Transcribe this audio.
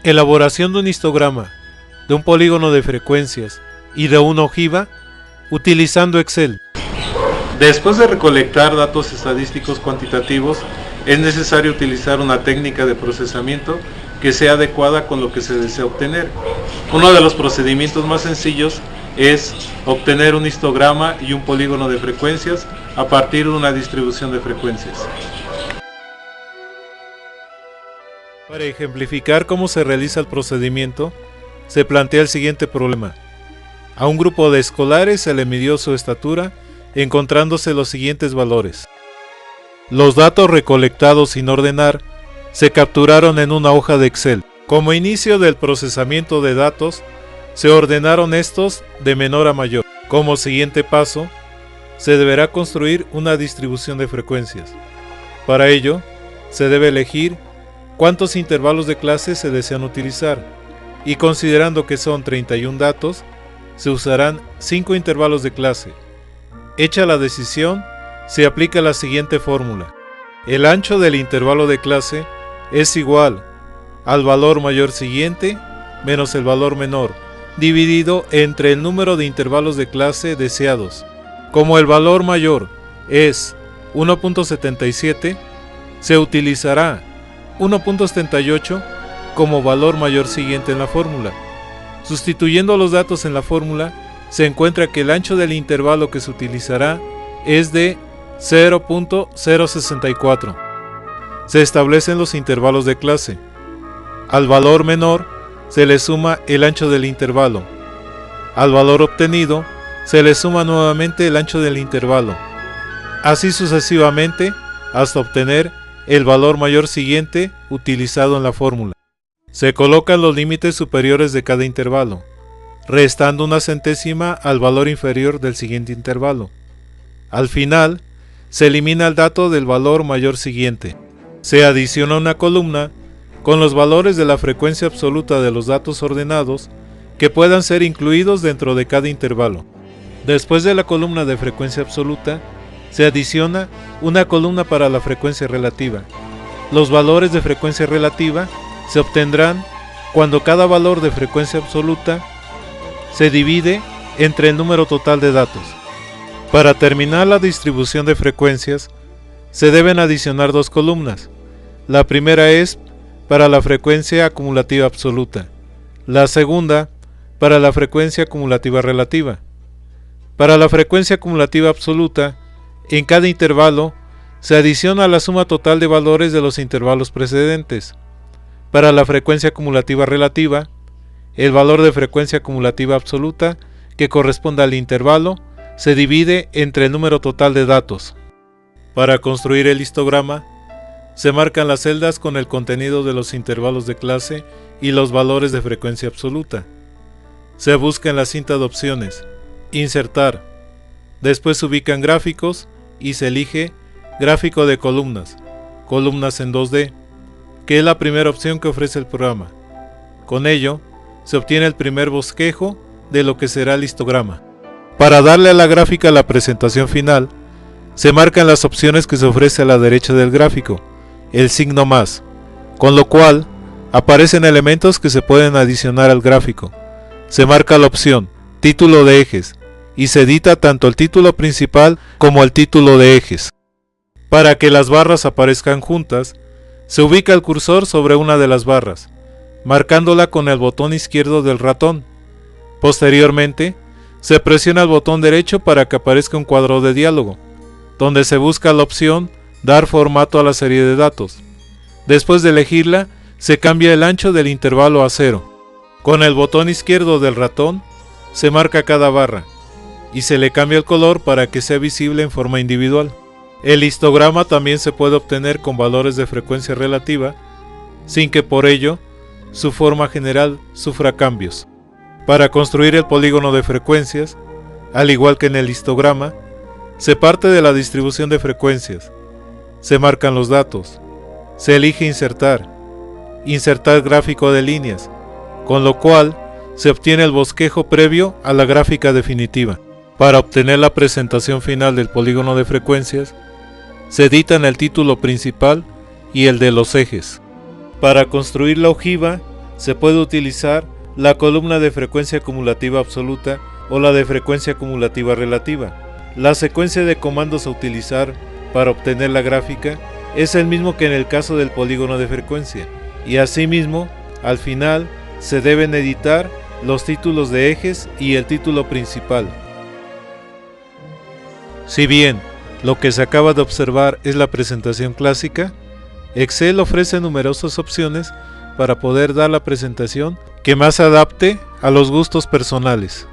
Elaboración de un histograma, de un polígono de frecuencias y de una ojiva utilizando Excel. Después de recolectar datos estadísticos cuantitativos, es necesario utilizar una técnica de procesamiento que sea adecuada con lo que se desea obtener. Uno de los procedimientos más sencillos es obtener un histograma y un polígono de frecuencias a partir de una distribución de frecuencias. Para ejemplificar cómo se realiza el procedimiento, se plantea el siguiente problema. A un grupo de escolares se le midió su estatura, encontrándose los siguientes valores. Los datos recolectados sin ordenar se capturaron en una hoja de Excel. Como inicio del procesamiento de datos, se ordenaron estos de menor a mayor. Como siguiente paso, se deberá construir una distribución de frecuencias. Para ello, se debe elegir cuántos intervalos de clase se desean utilizar, y considerando que son 31 datos, se usarán 5 intervalos de clase. Hecha la decisión, se aplica la siguiente fórmula. El ancho del intervalo de clase es igual al valor mayor siguiente menos el valor menor, dividido entre el número de intervalos de clase deseados. Como el valor mayor es 1.77, se utilizará 1.78 como valor mayor siguiente en la fórmula. Sustituyendo los datos en la fórmula, se encuentra que el ancho del intervalo que se utilizará es de 0.064. Se establecen los intervalos de clase. Al valor menor se le suma el ancho del intervalo. Al valor obtenido se le suma nuevamente el ancho del intervalo. Así sucesivamente hasta obtener el valor mayor siguiente utilizado en la fórmula. Se colocan los límites superiores de cada intervalo, restando una centésima al valor inferior del siguiente intervalo. Al final, se elimina el dato del valor mayor siguiente. Se adiciona una columna con los valores de la frecuencia absoluta de los datos ordenados que puedan ser incluidos dentro de cada intervalo. Después de la columna de frecuencia absoluta, se adiciona una columna para la frecuencia relativa. Los valores de frecuencia relativa se obtendrán cuando cada valor de frecuencia absoluta se divide entre el número total de datos. Para terminar la distribución de frecuencias, se deben adicionar dos columnas. La primera es para la frecuencia acumulativa absoluta, la segunda para la frecuencia acumulativa relativa. Para la frecuencia acumulativa absoluta, en cada intervalo se adiciona la suma total de valores de los intervalos precedentes. Para la frecuencia acumulativa relativa, el valor de frecuencia acumulativa absoluta que corresponde al intervalo se divide entre el número total de datos. Para construir el histograma, se marcan las celdas con el contenido de los intervalos de clase y los valores de frecuencia absoluta. Se busca en la cinta de opciones Insertar. Después se ubican gráficos y se elige Gráfico de columnas, columnas en 2D, que es la primera opción que ofrece el programa. Con ello, se obtiene el primer bosquejo de lo que será el histograma. Para darle a la gráfica la presentación final, se marcan las opciones que se ofrece a la derecha del gráfico, el signo más, con lo cual aparecen elementos que se pueden adicionar al gráfico. Se marca la opción Título de ejes y se edita tanto el título principal como el título de ejes. Para que las barras aparezcan juntas, se ubica el cursor sobre una de las barras, marcándola con el botón izquierdo del ratón. Posteriormente, se presiona el botón derecho para que aparezca un cuadro de diálogo, donde se busca la opción Dar formato a la serie de datos. Después de elegirla, se cambia el ancho del intervalo a 0. Con el botón izquierdo del ratón, se marca cada barra, y se le cambia el color para que sea visible en forma individual. El histograma también se puede obtener con valores de frecuencia relativa, sin que por ello su forma general sufra cambios. Para construir el polígono de frecuencias, al igual que en el histograma, se parte de la distribución de frecuencias, se marcan los datos, se elige insertar gráfico de líneas, con lo cual se obtiene el bosquejo previo a la gráfica definitiva. Para obtener la presentación final del polígono de frecuencias, se editan el título principal y el de los ejes. Para construir la ojiva, se puede utilizar la columna de frecuencia acumulativa absoluta o la de frecuencia acumulativa relativa. La secuencia de comandos a utilizar para obtener la gráfica es el mismo que en el caso del polígono de frecuencia, y asimismo, al final, se deben editar los títulos de ejes y el título principal. Si bien lo que se acaba de observar es la presentación clásica, Excel ofrece numerosas opciones para poder dar la presentación que más se adapte a los gustos personales.